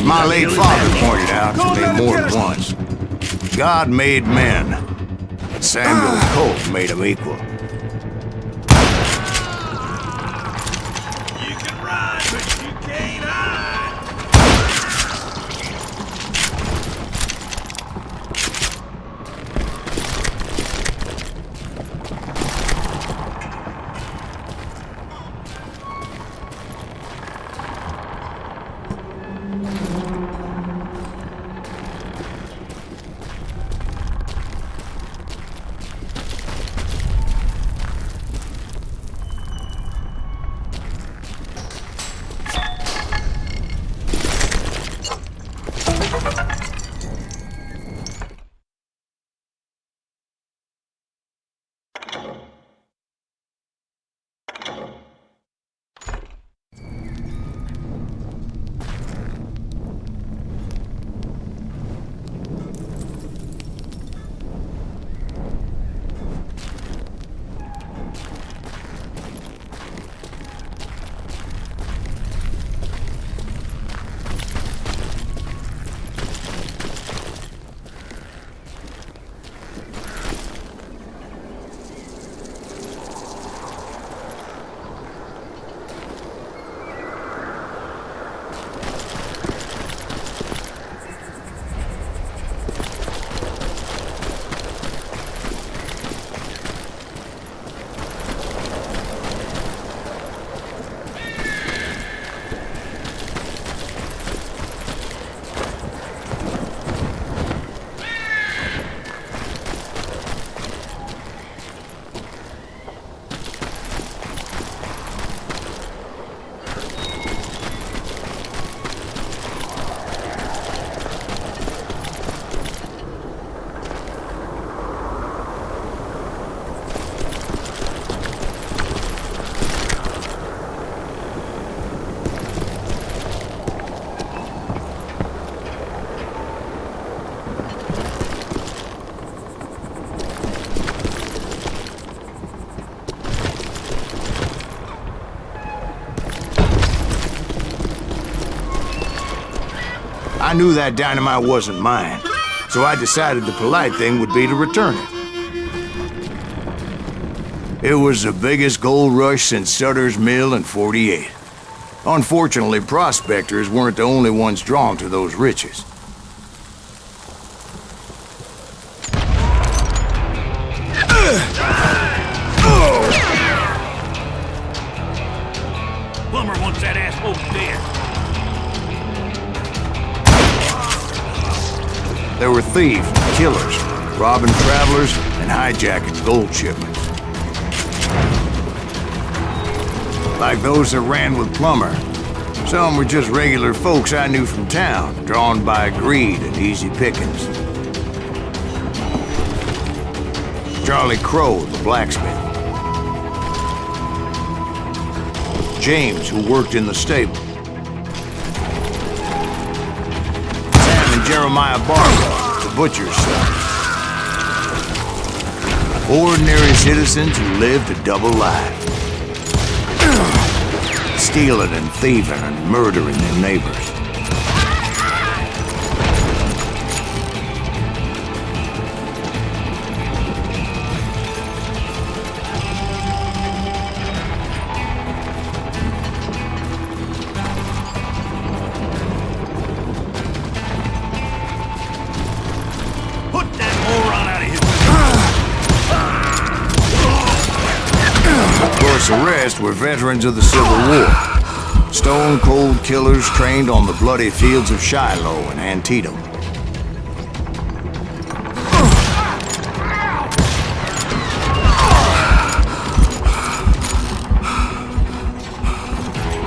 My late father pointed out to me more than once. God made men. Samuel Colt made them equal. You can run, but you can't hide. I knew that dynamite wasn't mine, so I decided the polite thing would be to return it. It was the biggest gold rush since Sutter's Mill in '48. Unfortunately, prospectors weren't the only ones drawn to those riches. Plumber wants that asshole dead. There were thieves, killers, robbing travelers, and hijacking gold shipments. Like those that ran with Plummer. Some were just regular folks I knew from town, drawn by greed and easy pickings. Charlie Crow, the blacksmith. James, who worked in the stable. Sam and Jeremiah Barlow, the butcher's son. Ordinary citizens who lived a double life. Stealing and thieving and murdering their neighbors. Put that moron out of his way. Plus, the rest were veterans of the Civil War. Stone-cold killers trained on the bloody fields of Shiloh and Antietam.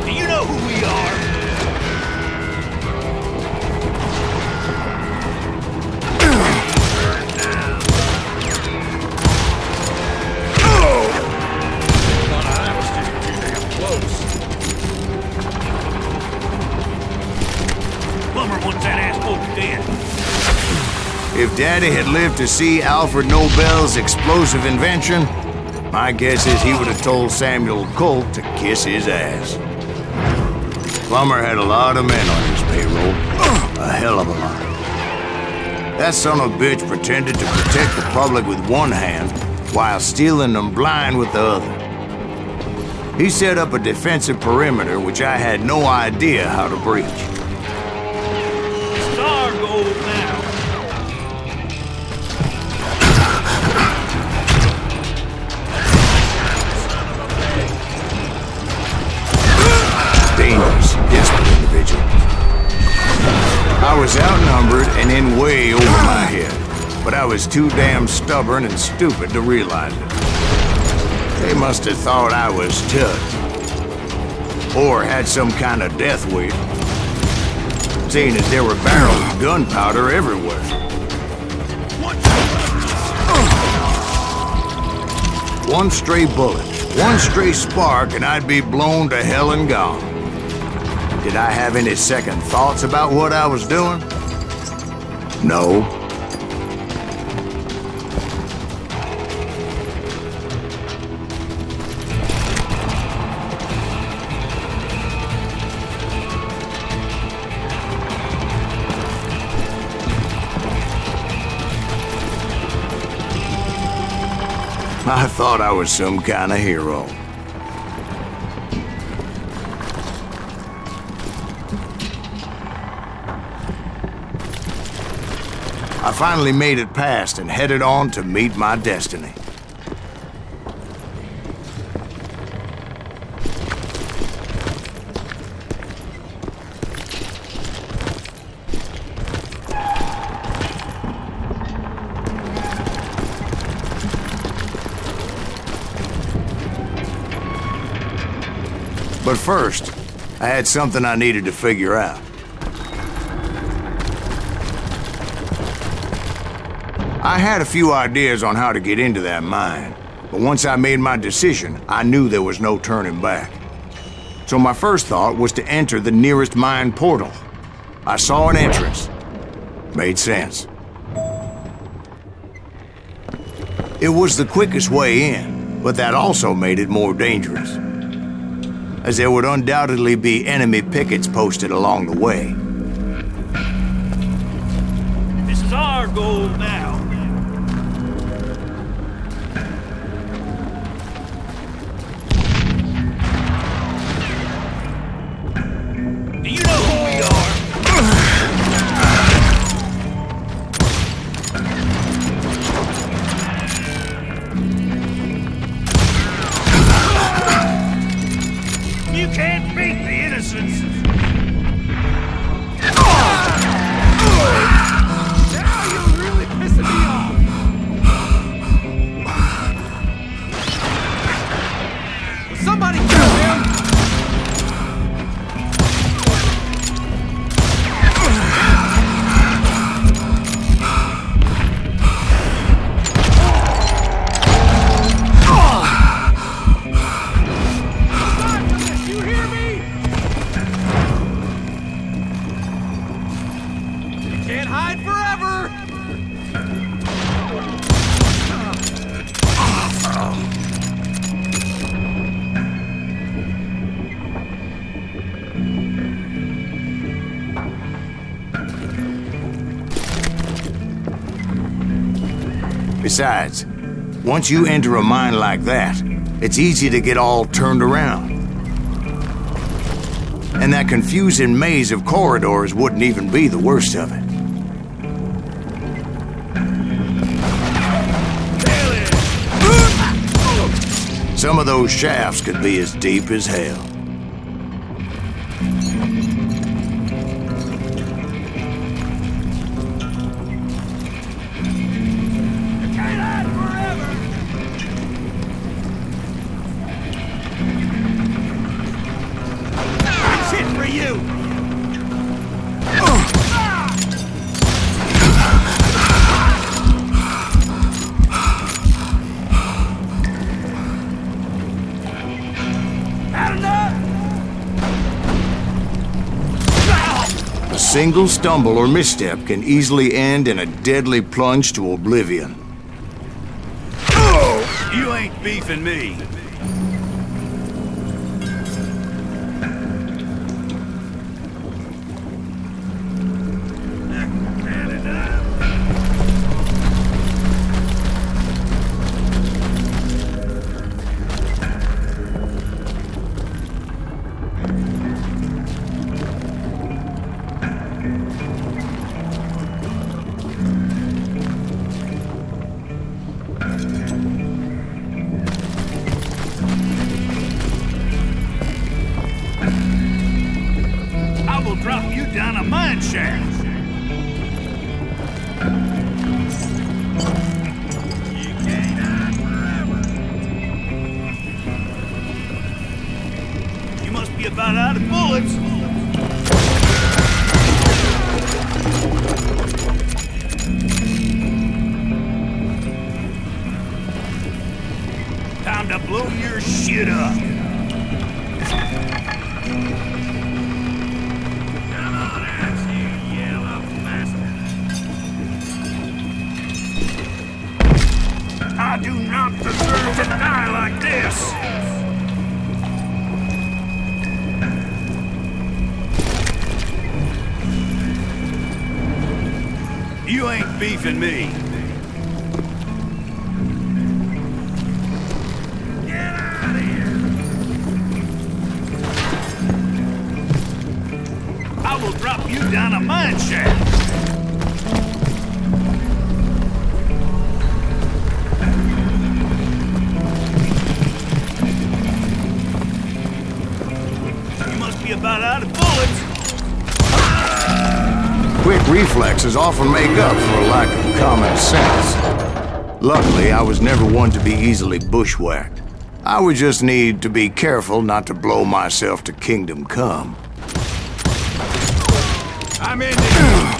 Do you know who we are? If Daddy had lived to see Alfred Nobel's explosive invention, my guess is he would have told Samuel Colt to kiss his ass. Plummer had a lot of men on his payroll. A hell of a lot. That son of a bitch pretended to protect the public with one hand while stealing them blind with the other. He set up a defensive perimeter which I had no idea how to breach. Star gold now. Dangerous, desperate individual. I was outnumbered and in way over my head, but I was too damn stubborn and stupid to realize it. They must have thought I was tough, or had some kind of death wish, seeing as there were barrels of gunpowder everywhere. One stray bullet, one stray spark, and I'd be blown to hell and gone. Did I have any second thoughts about what I was doing? No. I thought I was some kind of hero. I finally made it past and headed on to meet my destiny. But first, I had something I needed to figure out. I had a few ideas on how to get into that mine, but once I made my decision, I knew there was no turning back. So my first thought was to enter the nearest mine portal. I saw an entrance. Made sense. It was the quickest way in, but that also made it more dangerous, as there would undoubtedly be enemy pickets posted along the way. This is our goal now. Do you know who we are? You can't beat the innocents. Now you're really pissing me off. Will somebody kill him? Can't hide forever! Besides, once you enter a mine like that, it's easy to get all turned around. And that confusing maze of corridors wouldn't even be the worst of it. Some of those shafts could be as deep as hell. A single stumble or misstep can easily end in a deadly plunge to oblivion. Oh! You ain't beefing me. Drop you down a mine shaft. You can't hide forever. You must be about out of bullets. Time to blow your shit up. I do not deserve to die like this! You ain't beefing me. Get out of here! I will drop you down a mine shaft! About out of bullets. Quick reflexes often make up for a lack of common sense. Luckily, I was never one to be easily bushwhacked. I would just need to be careful not to blow myself to kingdom come. I'm in there.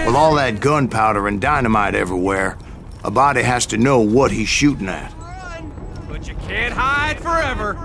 With all that gunpowder and dynamite everywhere, a body has to know what he's shooting at. Run, but you can't hide forever.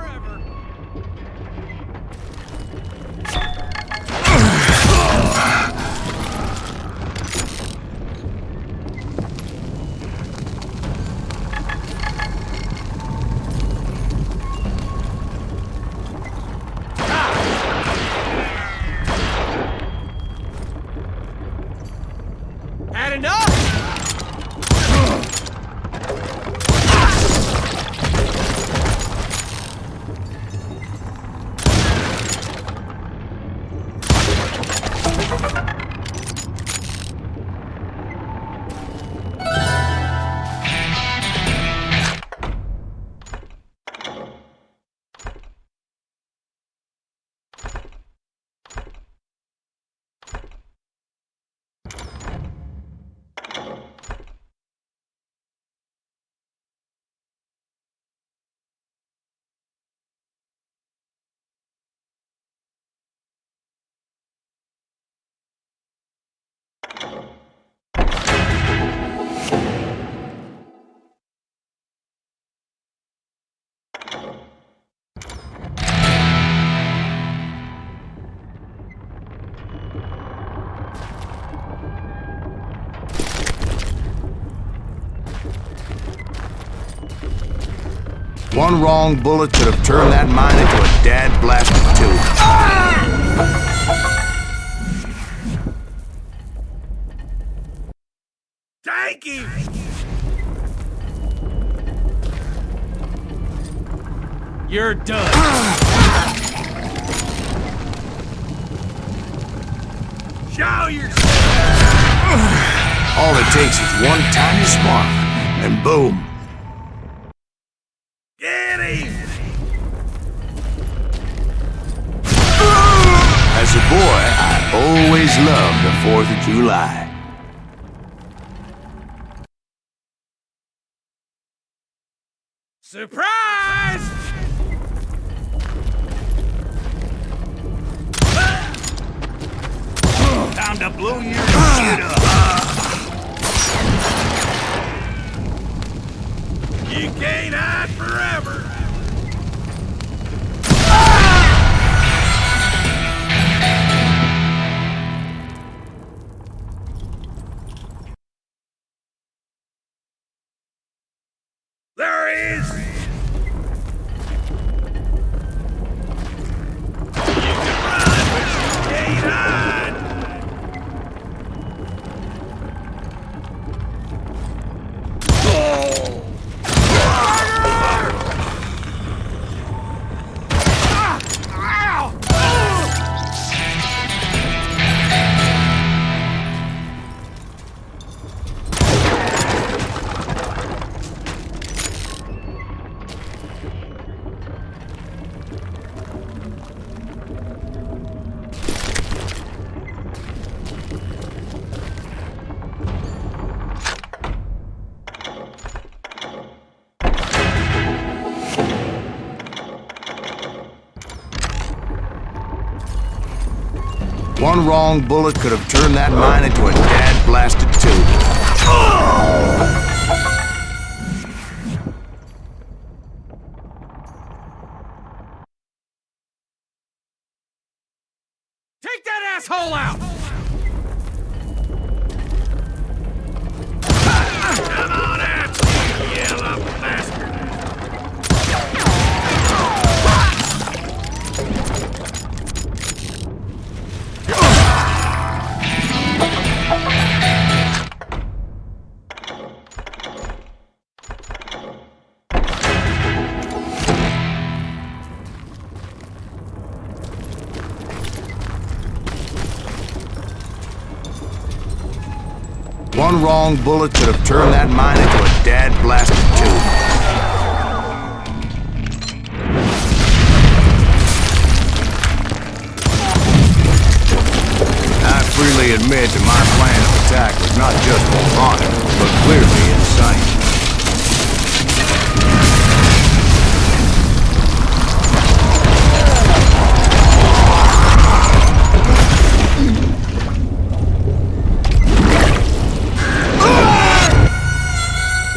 One wrong bullet could have turned that mine into a dad-blasted tube. Take him! You're done. Show yourself! All it takes is one tiny spark, and boom. Get him! As a boy, I always loved the 4th of July. Surprise! Time to blow your shit up! You can't hide forever! There he is! You can run, but you can't hide! One wrong bullet could have turned that mine into a dad-blasted tube. Take that asshole out! Come on out, you yellow bastard! One wrong bullet could have turned that mine into a dad-blasted tube. I freely admit that my plan of attack was not just moronic, but clearly insane.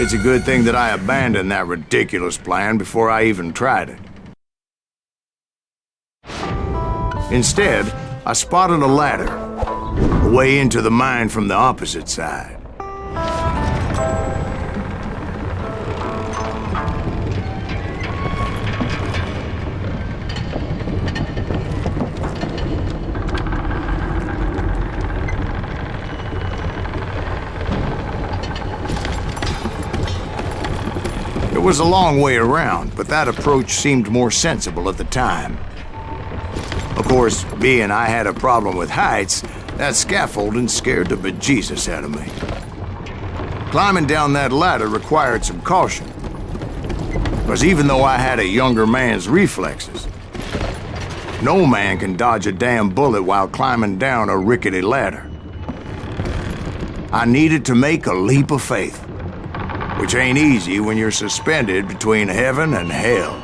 It's a good thing that I abandoned that ridiculous plan before I even tried it. Instead, I spotted a ladder, a way into the mine from the opposite side. It was a long way around, but that approach seemed more sensible at the time. Of course, being I had a problem with heights, that scaffolding scared the bejesus out of me. Climbing down that ladder required some caution, because even though I had a younger man's reflexes, no man can dodge a damn bullet while climbing down a rickety ladder. I needed to make a leap of faith, which ain't easy when you're suspended between heaven and hell.